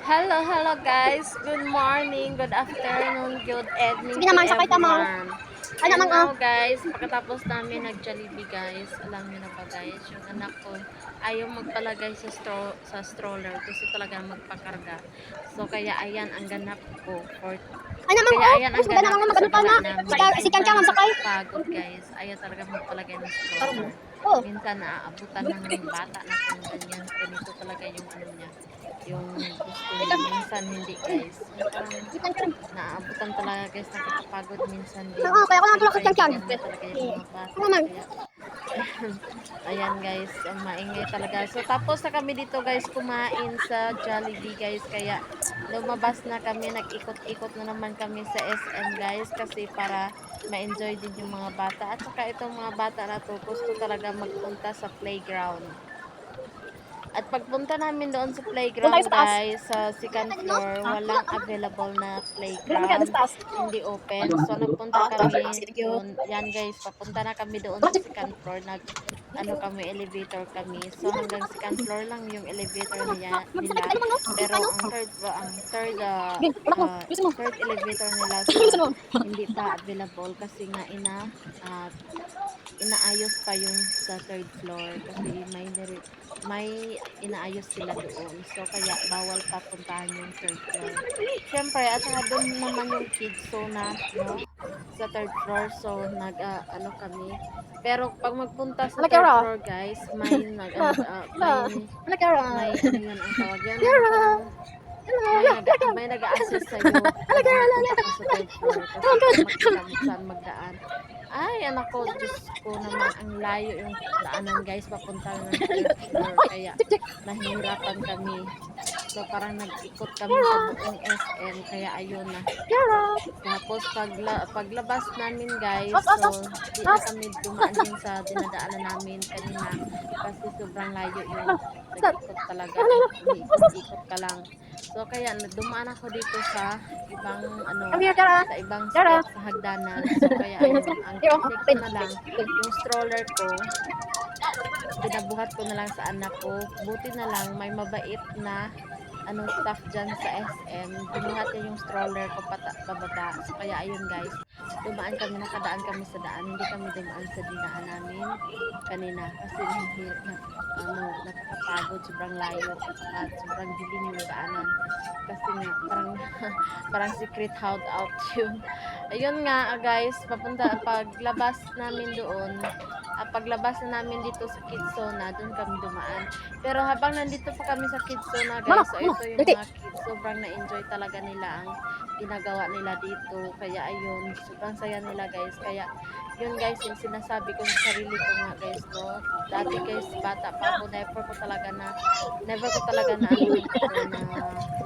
Hello guys. Good morning, good afternoon, good evening Sige to naman, sakay tamang. everyone. Ay And naman now guys, pagkatapos namin nag-Jollibee guys, alam niyo na ba guys, yung anak ko ayaw magpalagay sa stroller, gusto talaga magpakarga. So kaya ayan ang ganap ko for Ay naman kaya ayan ang mas maganda ganap naman ko sa magano gawa na. namin. Si Chan Chan Sobrang magsakay. nakakapagod guys. Ayaw talaga magpalagay ng stroller. Oh. Minsan naaabutan ng bata na kung ganyan. Ganito talaga yung ano niya. Yung gusto niya. Minsan hindi guys. Yung parang naaabutan talaga guys. Nakakapagod minsan din. Oo, kaya ko naman Pero pala kay Chan Chan. paintindihan mo talaga yung mga bata. Naman. Kaya ayan guys, maingay talaga. So tapos na kami dito guys kumain sa Jollibee guys. Kaya lumabas na kami, nag-ikot-ikot na naman kami sa SM guys kasi para ma-enjoy din yung mga bata. At saka itong mga bata na to gusto talaga magpunta sa playground. At pagpunta namin doon sa Doon tayo playground sa taas. guys, sa second floor, walang available na Doon naman kaya doon playground. sa taas. Hindi open. So nagpunta kami Sige, thank you. doon. Yan guys, papunta na kami doon sa second floor. Ano kami, elevator kami. So hanggang second floor lang yung elevator nila. Ano man no? Pero Ano? Game, anak mo. Gusto mo. third elevator nila Gusto sa mo. hindi pa available kasi nga uh, inaayos pa yung sa third floor kasi may inaayos sila doon. So, kaya bawal pa puntahan yung third floor. Siyempre, at saka doon naman yung kids zona, no? Sa third floor. So, ano kami. Pero, pag magpunta sa Ano third Kara? floor, guys, may, Ano? Ano Kara? may, ano yun ang tawag yan? Kara. May nag-a-assist sa'yo pag magpunta ka sa third floor kasi makita mo saan magdaan. Ay, anak ko, Diyos ko naman, ang layo yung daanan guys, papunta ng third floor, kaya nahihirapan kami. So, parang nag-ikot kami sa buong SM, kaya ayun na. Tapos, paglabas namin guys, so, di na kami dumaan din sa dinadaanan namin kanina kasi sobrang layo yung nag-ikot talaga, umiikot-ikot ka lang. So, kaya dumaan ako dito sa ibang, Come here, Kara. sa ibang Kara. step sa hagdanan. So, kaya ayun, ang technique ko na lang, yung stroller ko, pinabuhat ko na lang sa anak ko. Buti na lang, may mabait na staff dyan sa SM. Binuhat niya yung stroller ko pababa. So, kaya ayun guys, dumaan kami, nakadaan kami sa daan. Hindi kami dumaan sa dinaan namin kanina. Kasi nakakapagod, sobrang layo. At sobrang dilim yung daanan. Kasi nga, parang secret hideout yun. Ayun nga guys, paglabas namin doon, paglabas na namin dito sa Kids Zona, doon kami dumaan. Pero habang nandito pa kami sa Kids Zona guys, so ito yung mga kids, sobrang na-enjoy talaga nila ang ginagawa nila dito. Kaya ayun, sobrang saya nila guys. Kaya yun guys, yung sinasabi ko sa sarili ko nga guys, no. Dati guys, bata pa ako, never ko talaga na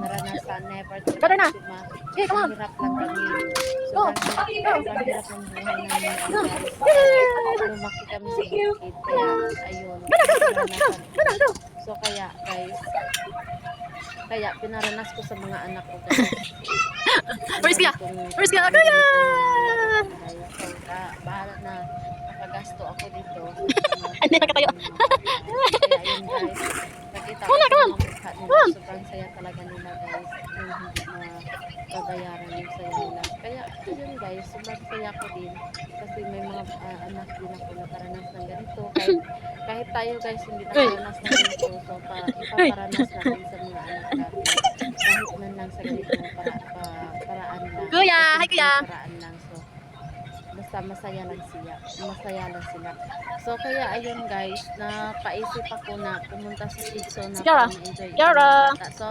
naranasan, never talaga kasi mahirap lang kami. Sobrang hirap ng buhay namin guys. Lumaki kami sa bukid, kaya ayun, naranasan ko. So kaya guys, pinaranas ko sa mga anak ko guys. Where's ka? Where's ka? Kaya! Guys, so bahala na, nakagasto ako dito. Hindi nakatayo. Kaya ayun guys, nakita ko sa mga mukha nila, sobrang saya talaga nila guys. Yung hindi na babayaran yung saya nila. Kaya ayun guys, sobrang saya ko din. Kasi may mga anak din ako nakaranas ng ganito. Kahit tayo guys hindi nakaranas ng ganito, so ipaparanas natin sa mga anak natin. Kahit man lang sa ganito, paraan lang. Kuya! Hi kuya! Paraan lang. So, basta masaya lang sila. So, kaya ayun guys, napaisip ako na pumunta sa Kids Zone na ma-enjoy bata. So,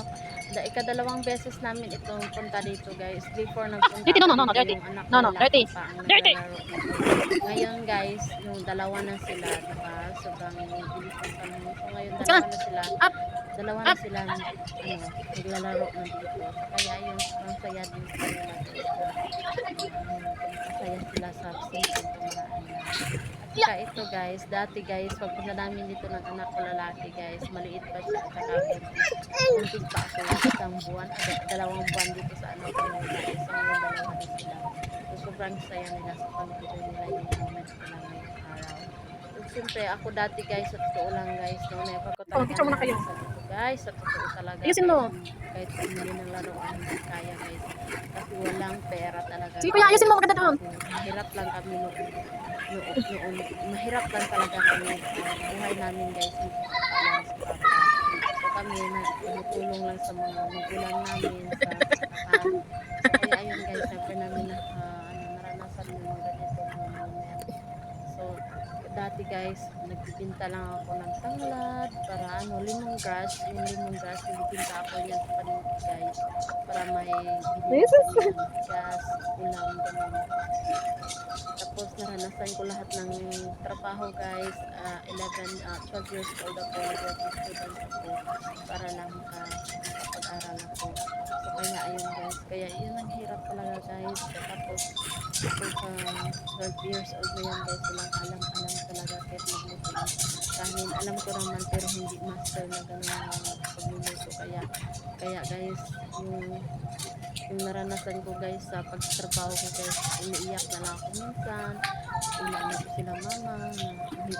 ikadalawang beses namin itong punta dito guys. Before nagpunta Dirty, no, dito yung anak ko dirty. pa ang naglalaro dito. Ngayon guys, yung dalawa na sila, diba? Sobrang bilis ng panahon. So, ngayon dalawa na sila naglalaro na dito. So, kaya yun, sobrang saya din sa kanila guys. Masaya sila sa simpleng pamaraan lang. At saka ito guys, dati guys, pagpunta namin dito ng anak ko lalaki guys, maliit pa siya at saka buntis pa ako, isang buwan, 2 buwan dito sa anak ko guys. So ngayon dalawa na sila. So sobrang saya nila sa pag-enjoy nila yung moment nila ngayong araw. So siyempre ako dati guys, sa totoo lang guys, no, never ko talaga picture muna kayo. sa dito guys, sa totoo talaga. Ayusin mo. kahit bumili ng laruan, hindi kaya guys. Kasi walang pera talaga. Sige kuya, ayusin mo maganda doon. Mahirap lang kami noon. Mahirap lang talaga kami. Buhay namin guys, hindi lang si Papa. So kami, tumutulong lang sa mga magulang namin sa sakahan. So kaya ayun guys, never namin naranasan yung mga ganito mga moment. So dati guys, nagbibinta lang ako ng tanglad para lemongrass, yung lemongrass, nagbibinta ako niyan sa palengke guys para may bili kami ng bigas, ulam, ganun. Tapos naranasan ko lahat ng trabaho guys, 12 years old ako, nag-working student ako para lang makapag-aral ako. So kaya ayun guys, kaya yun ang hirap talaga guys. Tapos kung sa 12 years old na yan guys, walang alam-alam talaga kahit magluto ng kanin. Alam ko naman pero hindi master na ganun ang pagluluto. Kaya guys, yung naranasan ko guys sa pagtrabaho ko guys, umiiyak na lang ako minsan, inaano ko sila mama,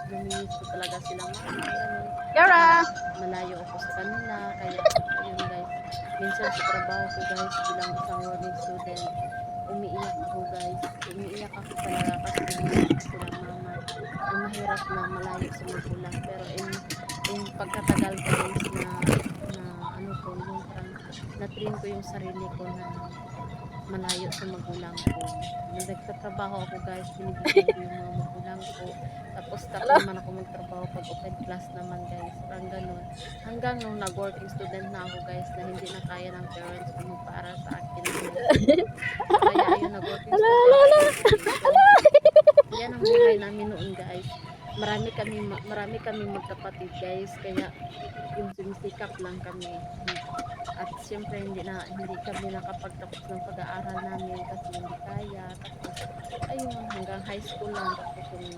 namimiss ko talaga sila mama, ganun. Yara! Malayo ako sa kanila, kaya ayun guys, minsan sa trabaho ko guys bilang isang working student, umiiyak ako talaga kasi namimiss ko sila mama. Ang mahirap na malayo sa magulang, pero in pagkatagal ko guys na ano ko, yung parang na-train ko yung sarili ko na malayo sa magulang ko. Nagtatrabaho ako guys, binibigyan ko yung mga magulang ko. Tapos stop naman ako magtrabaho pag open class naman guys. Parang ganun. Hanggang nung nag-working student na ako guys, na hindi na kaya ng parents ko magpaaral sa akin. Kaya ayun, nag-working student ako. So, yan ang buhay namin noon guys. Marami kami magkapatid guys, kaya yung sumisikap lang kami. At siyempre hindi kami nakapagtapos ng pag-aaral namin kasi hindi kaya. Tapos ayun, hanggang high school lang. Tapos yung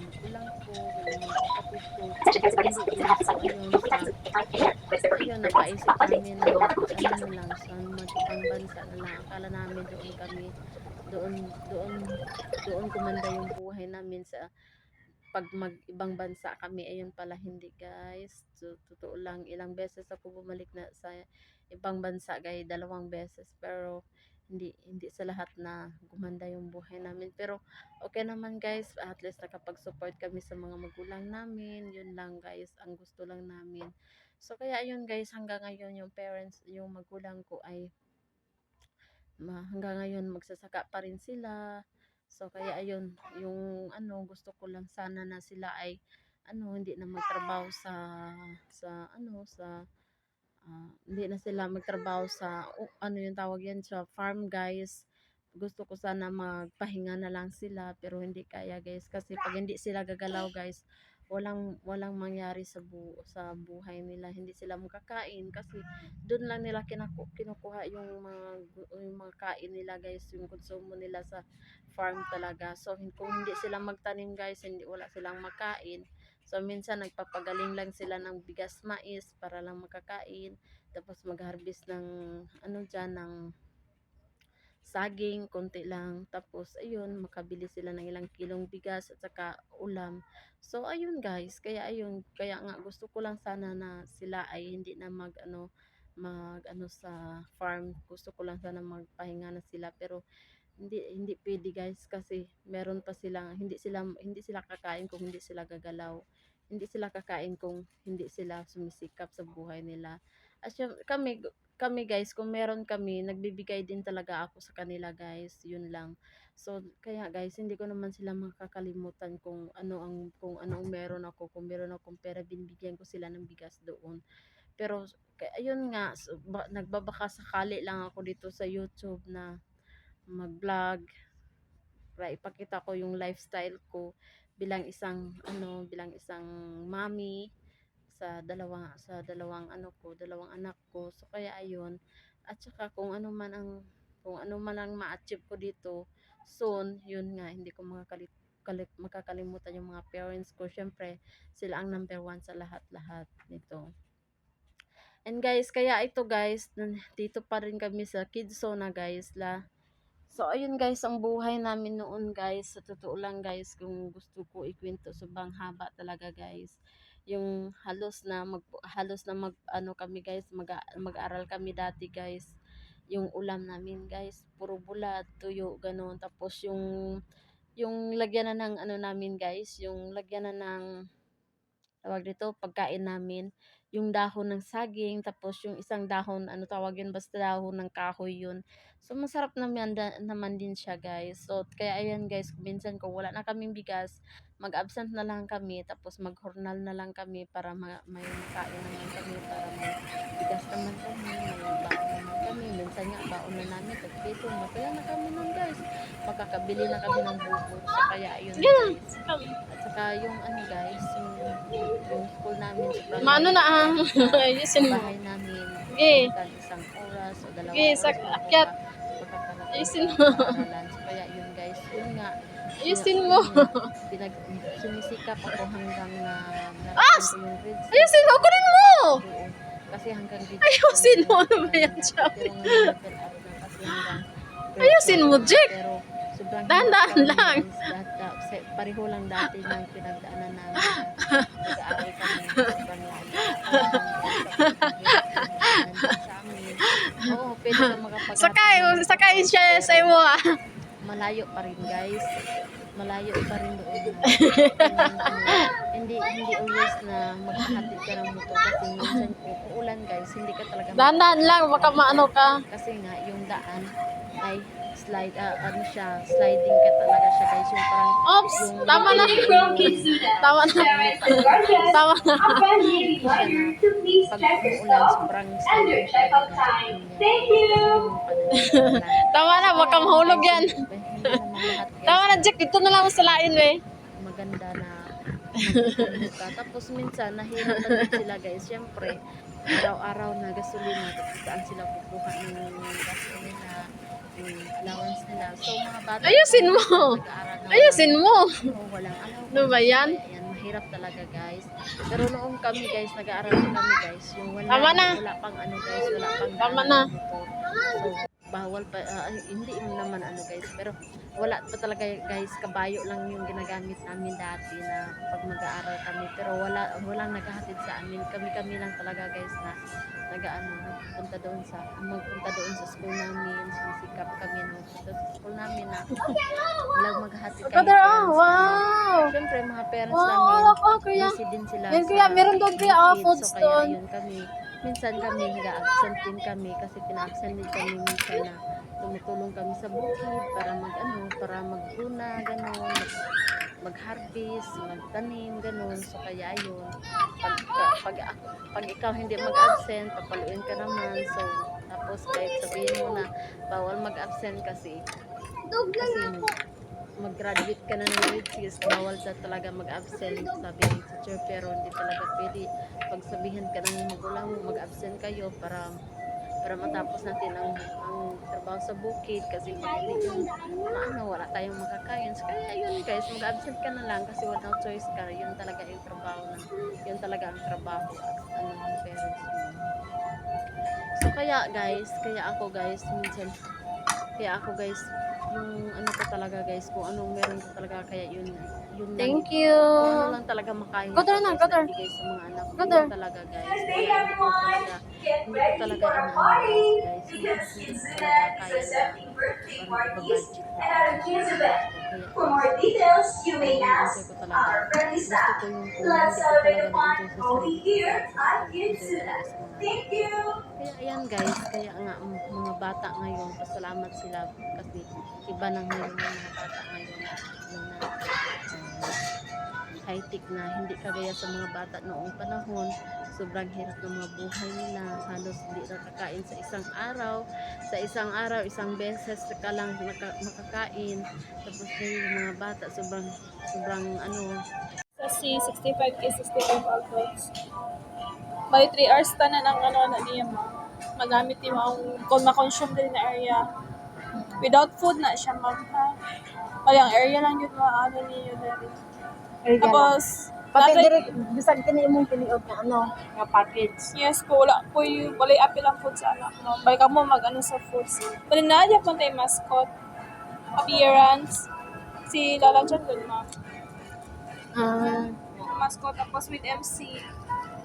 magulang ko, yung mga kapatid ko, hindi din. So ayun, napaisip namin na ano lang, sa mag-ibang bansa na lang. Akala namin doon, doon, doon kumanda yung buhay namin sa pag mag-ibang bansa kami. Ayun pala hindi guys. So, totoo lang, ilang beses ako bumalik na sa ibang bansa guys, 2 beses. Pero hindi sa lahat na gumanda yung buhay namin. Pero okay naman guys, at least nakapag-support kami sa mga magulang namin. Yun lang guys, ang gusto lang namin. So kaya ayun guys, hanggang ngayon yung magulang ko ay hanggang ngayon magsasaka pa rin sila. So kaya ayun, yung gusto ko lang sana na sila ay hindi na magtrabaho hindi na sila magtrabaho sa yung tawag yan sa farm guys. Gusto ko sana magpahinga na lang sila pero hindi kaya guys kasi pag hindi sila gagalaw guys, walang mangyari sa buhay nila. Hindi sila makakain kasi doon lang nila kinukuha yung mga kain nila guys, yung konsumo nila sa farm talaga. So kung hindi sila magtanim guys, wala silang makain. So minsan nagpapagaling lang sila ng bigas mais para lang makakain. Tapos mag-harvest ng ng saging, konti lang. Tapos, ayun, makabili sila ng ilang kilong bigas at saka ulam. So, ayun guys. Kaya nga gusto ko lang sana na sila ay hindi na sa farm. Gusto ko lang sana magpahinga na sila. Pero, hindi pwede guys kasi meron pa silang hindi sila kakain kung hindi sila gagalaw, hindi sila kakain kung hindi sila sumisikap sa buhay nila. At kami guys, kung meron kami, nagbibigay din talaga ako sa kanila guys, yun lang. So kaya guys, hindi ko naman sila makakalimutan kung ano ang meron ako. Kung meron akong pera, binibigyan ko sila ng bigas doon. Pero ayun nga, nagbabaka sakali lang ako dito sa YouTube na mag-vlog para ipakita ko yung lifestyle ko bilang isang mommy sa dalawang anak ko. So kaya ayun. At saka kung ano man ang ma-achieve ko dito soon, yun nga, hindi ko makakalimutan yung mga parents ko. Syempre, sila ang number one sa lahat-lahat nito. And guys, kaya ito guys, dito pa rin kami sa Kidzona guys So, ayun guys, ang buhay namin noon guys. Sa totoo lang guys, kung gusto ko ikwento, sobrang haba talaga guys. yung halos na ano kami guys, mag-aral kami dati guys. Yung ulam namin guys, puro bulat, tuyo, ganun. Tapos yung lagyan na ng ano namin guys, yung lagyan na ng tawag dito, pagkain namin, yung dahon ng saging, tapos yung isang dahon, ano tawag yun, basta dahon ng kahoy yun. So, masarap naman din siya, guys. So, kaya ayan, guys, minsan kung wala na kaming bigas, mag-absent na lang kami, tapos mag-hornal na lang kami para may makain naman kami, para may bigas naman kami, may baon naman kami. Minsan nga, baon na namin, tagpiso, masaya na kami nun, guys. Makakabili na kami ng buko. So, kaya ayun, guys. At saka yung ano, guys, yung school namin sobrang Maano na ah. Ayusin mo. bahay namin Okay. hanggang isang oras o dalawang Okay, oras akyat. makakarating Ayusin sa mo. paaralan. So, kaya yun guys, yun nga Ayusin mo. sinisikap ako hanggang na As! narating ko yung grades Ayusin mo. Kunin mo. doon. Kasi hanggang grades Ayusin mo. Ano ba yan, pero Chubby? ngayon level up na kasi hanggang grade Ayusin mo, 12. Jack. Pero sobrang Dahan-dahan hirap lang. guys. Pareho lang dati ng pinagdaanan namin na nag-aaral kami sobrang layo. Sa amin. Oo, pwede ka makapag-aral. Sakay siya sa imo ah. Malayo pa rin guys. Malayo pa rin doon. Hindi always na maghahatid ka ng motor kasi minsan kung uulan guys, hindi ka talaga Dahan-dahan lang, baka maano ka. kasi nga yung daan ay ano siya, sliding ka talaga siya guys, yung parang Oops, tama na. Tama na. Tama na. pag umuulan sobrang sliding siya Tama na, baka mahulog yan. Tama na, Jack. Dito na lang sa lain, we. maganda na magtutulog ka. Tapos minsan nahihirapan din sila guys, syempre araw-araw na gasolina, tapos saan sila kukuha ng gasolina, yung allowance nila. So mga bata Ayusin mo. nag-aaral na Ayusin mo. walang allowance. Ano ba yan? Kaya yan, mahirap talaga guys. Pero noong kami guys, nag-aaral na kami guys, yung Tama na. wala pang ano guys, wala pang Tama daan na. ng motor. So bawal pa, hindi naman ano guys, pero wala pa talaga guys, kabayo lang yung ginagamit namin dati na pag mag-aaral kami, pero walang naghahatid sa amin, kami lang talaga guys na magpunta doon sa school namin, sinisikap kami na magpunta sa school namin na walang maghahatid kami Brother, oh, parents wow. namin. Syempre mga parents Wow, namin wala ko, kuya. busy din sila Yan, kuya, meron doon, kuya, bukid. foods So kaya doon. ayun kami, minsan kami nag-absent din kami kasi pina-absent din kami minsan na tumutulong kami sa bukid para para magbuna, ganon, mag-harvest, magtanim, ganon. So kaya ayun, pag ikaw hindi mag-absent, papaluin ka naman. So tapos kahit sabihin mo na bawal mag-absent kasi mag-graduate ka na ng grade 6, bawal ka talaga mag-absent, sabi ng teacher, pero hindi talaga pwede pagsabihan ka ng magulang mo, mag-absent kayo para matapos natin ang trabaho sa bukid kasi pag hindi yun, wala tayong makakain. So, kaya yun guys, mag-absent ka na lang kasi wala choice ka, yun talaga yung trabaho yun talaga ang trabaho ng parents mo. So kaya ako guys, yung ano ko talaga guys, kung anong meron ko talaga, kaya yun lang. Thank you. Kung ano lang talaga makain Go there na, go there. ibigay sa mga anak ko, Go there. yun talaga guys. Kaya hindi ko talaga inaano guys, hindi ko talaga kaya na parang ibabudget ko. For more details, you may Kaya ask in-enjoy ko talaga. our friendly Gusto staff. ko yung Plus, hindi ko talaga available na-enjoy sa only sarili ko. here at Enjoy Kitsuda. talaga sa mga Thank you. kaya ayan guys, kaya nga mga bata ngayon, pasalamat sila kasi iba na ngayon yung mga bata ngayon na high-tech na, hindi kagaya sa mga bata noong panahon. Sobrang hirap ng mga buhay nila, halos hindi nakakain sa isang araw, isang beses ka lang makakain. Tapos yung mga bata sobrang Kasi 65 k 65 outputs. May 3 hours tanan ang ano niya mo. Magamit niyo ang kung ma-consume din na area. Without food na siya mag ha. Kaya ang area lang yun ano niyo dali. Tapos Pati natry- direct bisag kini imong piliod nga nga package. yes po, wala po yung walay apil ang food sa anak mo. Balik ka mo mag-ano sa foods. Palinadya po tayo mascot. Appearance. Si Lala Chan dun ma. mascot tapos with MC.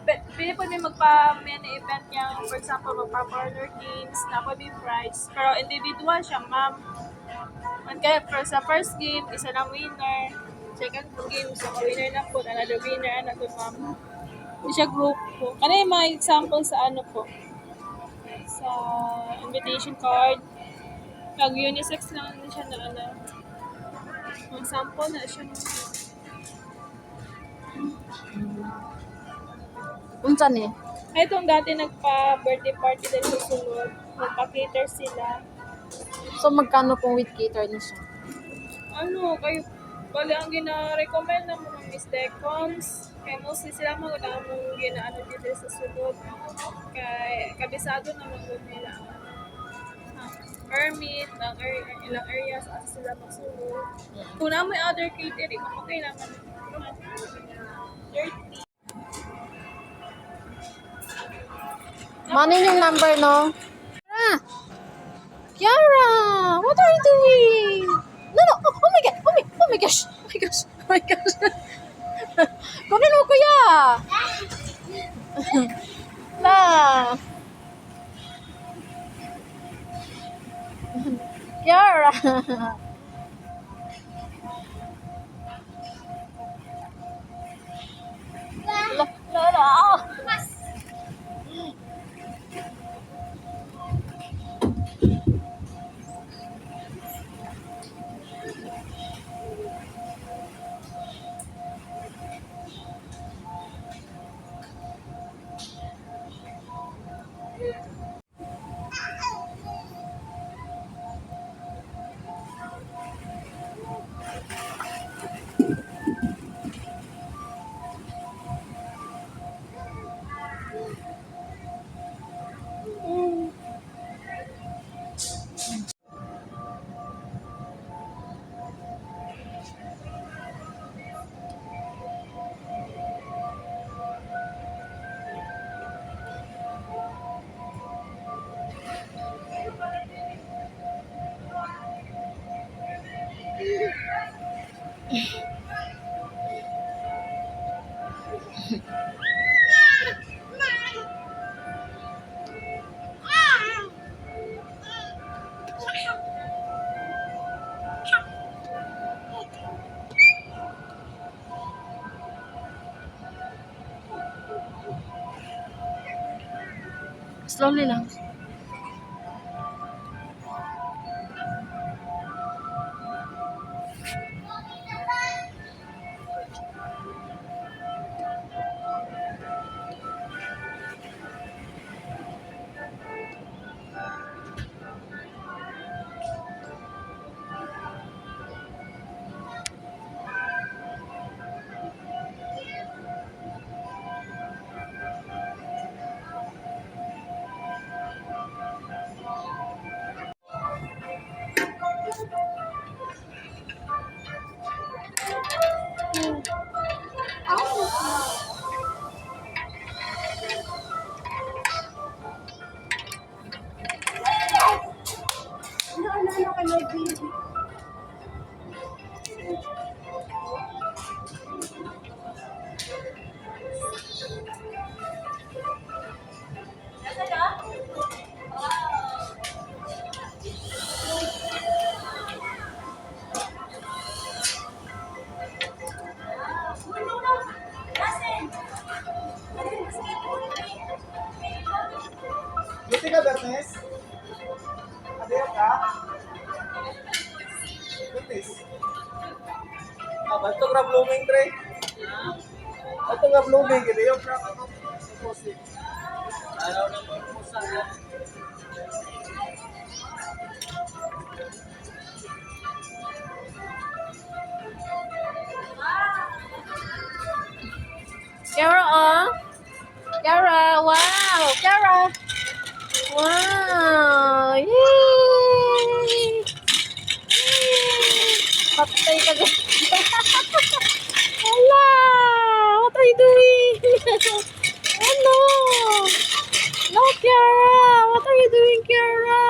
Pwede po may magpa-mini event niya, for example, magpa-parlor games, na po may prize. Pero individual siya, ma'am. And kaya sa first game, isa lang winner. Second game, isa ka winner na po. Another winner, another ma'am. Hindi siya group po. Ano yung mga example sa ano po? Sa invitation card. Pag unisex lang din siya na ano. Ang sample na siya. Unsa ni? Ay, itong dati nagpa-birthday party din sa sulod. Nagpa-cater sila. So magkano kung with cater na siya? Ano, kayo, bali ang gina-recommend na mga Miss Decoms. Kaya mostly sila mga damong gina-ano dito sa sulod. Kaya kabisado naman doon nila. Permit, ilang areas, asa sila magsulod. Kung na may other catering, okay naman. 30. Manin yung number, no? Kiara! What are you doing? No, no! Oh my God! Oh my gosh! Oh my gosh! Oh my gosh! Kunin mo, kuya! La! Kiara! La! Slowly lang. Buti ka, Bernes? Adeo ka? Butis. Bato ka blooming, Tre? Bato ka blooming, adeo ka? Ayaw na mo pusa yan. Kiara, oh! Kiara! Wow! Kiara! Wow! Yay! Patay ka dyan. Hala! What are you doing? Oh no! No, Kiara! What are you doing, Kiara?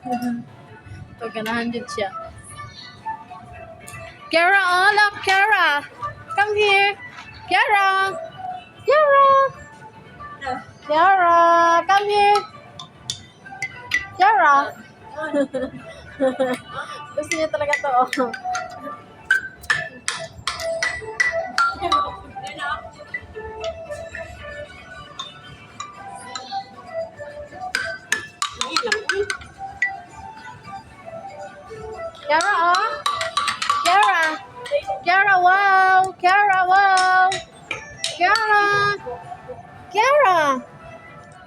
Hala! Ito, ganahan dyan siya. Kiara, oh, look, Kiara. Come here. Kiara. Kiara. Kiara, come here. Kiara. Gusto niya talaga to, oh. Kiara, oh. Kiara. Kiara, wow. Kiara, wow. Kiara. Kiara.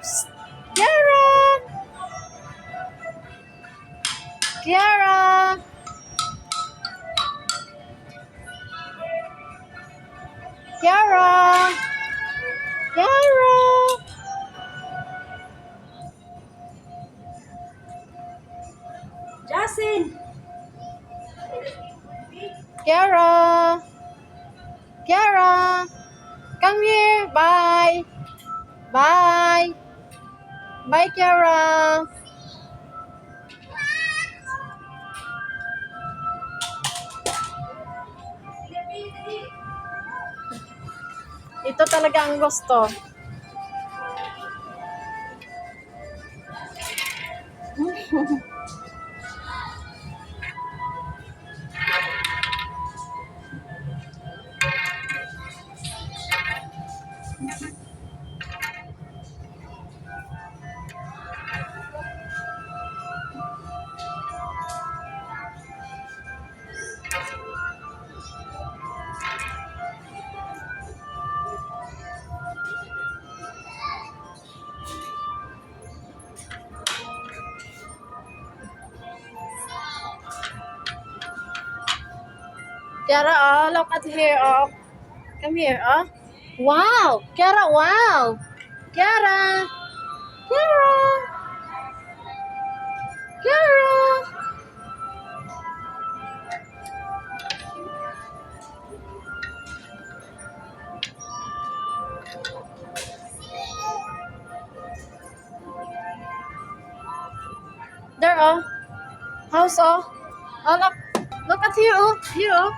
Psst. Kiara. Kiara. Kiara. Kiara. Jasin! Kiara. Kiara. Come here. Bye. Bye. Bye, Kiara. Ito talaga ang gusto. Kiara, oh, look at here, oh. Come here, oh. Wow! Kiara, wow! Kiara! Kiara! Kiara! There, oh. House, oh. Oh, look. Look at here, oh. Here, oh.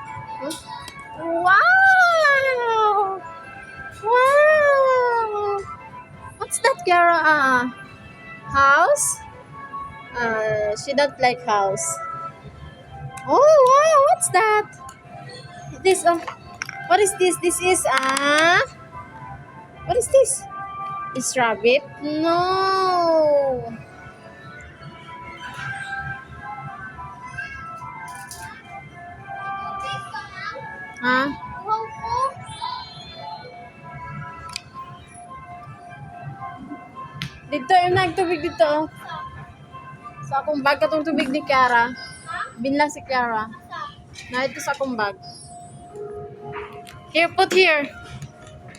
Wow! Wow! What's that, Kiara? House? She don't like house. Oh, wow! What's that? This, what is this? This is, what is this? Is rabbit? No! Ha? Dito yung nagtubig dito, oh. Sa akong bag katong tubig ni Kiara. Binla si Kiara. Na ito sa akong bag. Here, put here.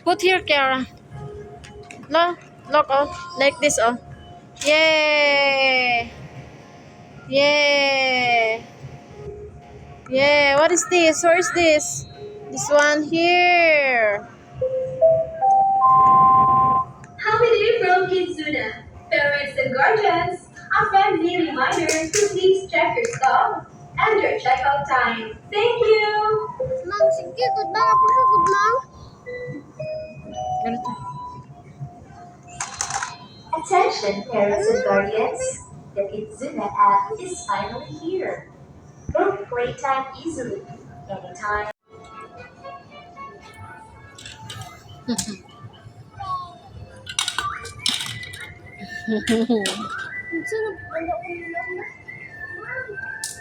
Put here, Kiara. Look, oh. Like this, oh. Yay! Yay! Yeah, what is this? Where is this? This one here. Happy Day from Kitsuna. Parents and guardians, a friendly reminder to please check your stuff and your checkout time. Thank you! Ma'am, sige, good bang? Apa ka, good ma'am? Ganito. Attention, parents and guardians. The Kitsuna app is finally here. Book great time easily, anytime.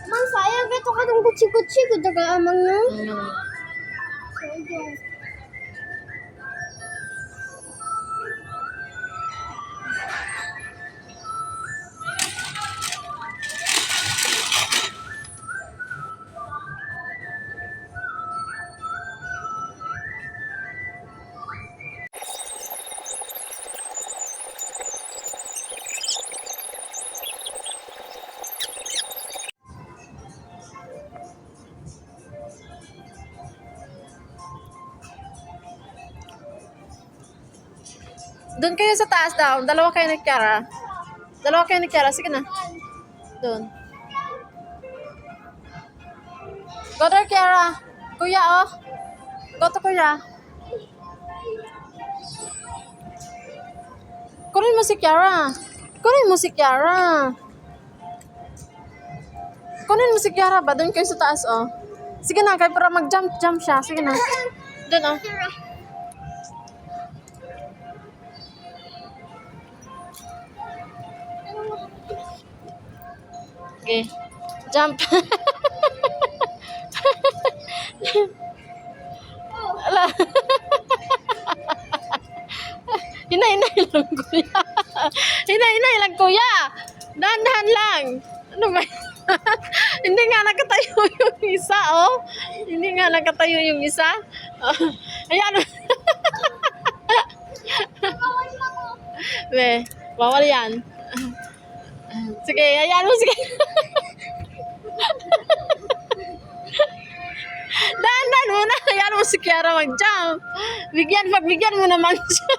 Ma'am, sayang ito ka ng kutsi-kutsi. Kuda ka amang no? Sayang. Doon kayo sa taas daw. Dalawa kayo ni Kiara. Dalawa kayo ni Kiara. Sige na. Doon. Go there, Kiara. Kuya, oh. Go to Kuya. Kunin mo si Kiara. Kunin mo si Kiara. Kunin mo si Kiara ba? Doon kayo sa taas, oh. Sige na, kaya para mag-jump siya. Sige na. Doon, oh. Okay. Jump. Ala. Hinay-hinay lang, kuya. Hinay-hinay lang, kuya. Dahan-dahan lang. Ano ba? Hindi nga nakatayo yung isa, oh. Hindi nga nakatayo yung isa. Oh. Ayan. Be, bawal yan. Sige, ayan mo, sige. Dahan-dahan muna. Ayan mo si Kiara mag-jump. Pagbigyan mo naman siya.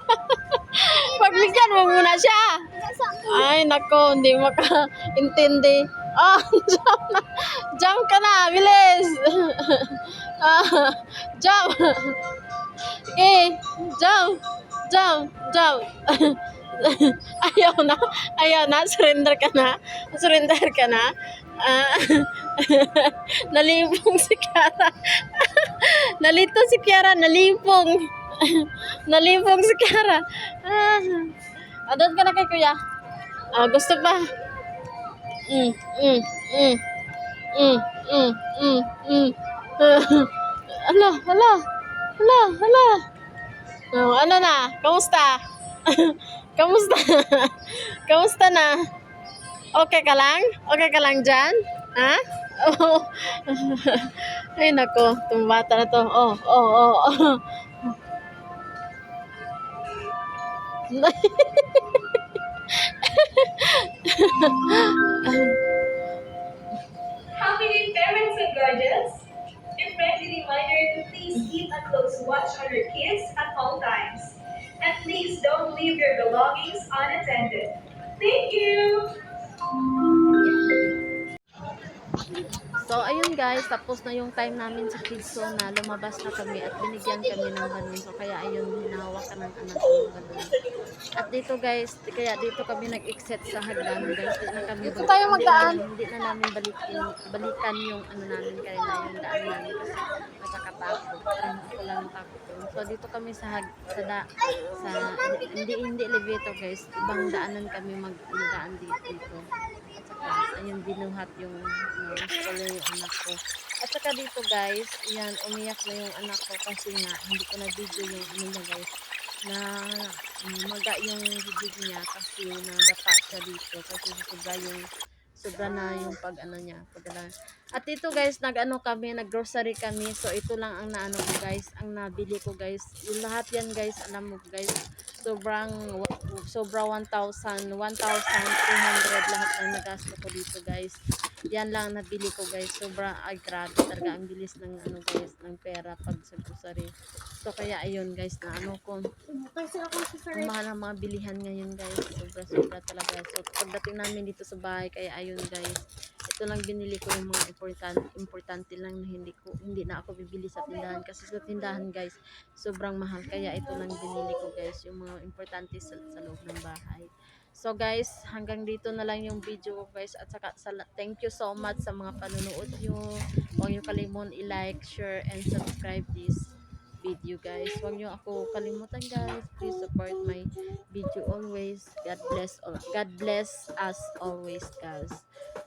Pagbigyan mo muna siya. Ay, nako, hindi maka-intindi. Oh, jump na. Jump ka na, bilis. Jump. Okay, jump. Ayaw na, surrender ka na. Ah, nalipong si Kiara. Nalito si Kiara, nalipong si Kiara. Doon ka na kay kuya. Gusto pa. Hala. Ano na? Kamusta? Kamusta na? Okay ka lang? Okay ka lang dyan? Ha? Oh. Ay, nako. Itong bata na to. Oh. Happy day, parents and guardians! A friendly reminder to please keep a close watch on your kids at all times. And please don't leave your belongings unattended. Thank you! So, ayun guys, tapos na yung time namin sa kids so na lumabas na kami at binigyan kami ng balon. So, kaya ayun, hinahawakan ng anak ko yung balon. At dito guys, kaya dito kami nag-exit sa hagdan guys. Dito na kami tayo magdaan. Hindi na namin balikan yung ano namin kaya na yung daan namin kasi nakakatakot. Parang ako lang takot. So, dito kami sa hindi elevator guys. Ibang daanan kami magdaan dito. At saka, ayun, binuhat yung scholar yung anak ko. At saka dito guys, yan, umiyak na yung anak ko kasi nga, hindi ko na video yung ano niya guys, na maga yung bibig niya kasi nadapa siya dito kasi sobra na yung pag ano niya. At dito guys, nag-grocery kami. So ito lang ang naano ko guys, ang nabili ko guys. Yung lahat yan guys, alam mo guys, sobra 1,200 lahat ng nagasto ko dito guys. Yan lang nabili ko guys. Sobra grabe talaga ang bilis ng ano guys, ng pera pag sa grocery. So kaya ayun guys, na ano ko. Ang mahal ng mga bilihan ngayon guys. Sobra talaga. So pagdating namin dito sa bahay, kaya ayun guys, ito lang binili ko yung mga importante lang na hindi na ako bibili sa tindahan kasi sa tindahan guys sobrang mahal, kaya ito lang binili ko guys, yung mga importante sa loob ng bahay. So guys, hanggang dito na lang yung video ko guys, at saka thank you so much sa mga panonood nyo. Huwag nyo kalimutan i-like, share, and subscribe this video guys. Huwag nyo ako kalimutan guys. Please support my video always. God bless us always guys.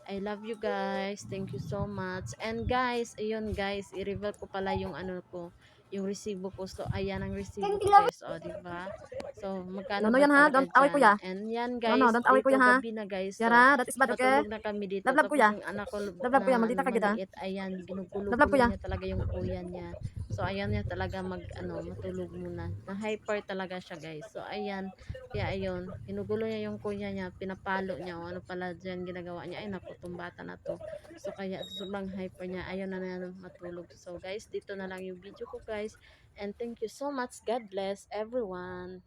I love you guys. Thank you so much. And guys, ayun guys, i-reveal ko pala yung ano ko, yung resibo ko. So ayan ang resibo ko guys. O, diba? So magkano ba yan ha? talaga Don't away kuya. dyan? And yan guys, Don't away kuya ha. gabi na guys. So, Yara, that is bad okay. matulog na kami dito. Love Tapos kuya. yung anak ko Love kuya, maldita ka kita. maliit, ayan, ginugulo Love kuya. niya talaga yung kuya niya. So ayan niya talaga matulog muna. Na-hyper talaga siya guys. So ayan, kaya ayun, ginugulo niya yung kuya niya, pinapalo niya o ano pala diyan ginagawa niya. Ay naku, tong bata na to. So kaya sobrang hyper niya. Ayun na matulog. So guys, dito na lang yung video ko guys. And thank you so much. God bless everyone.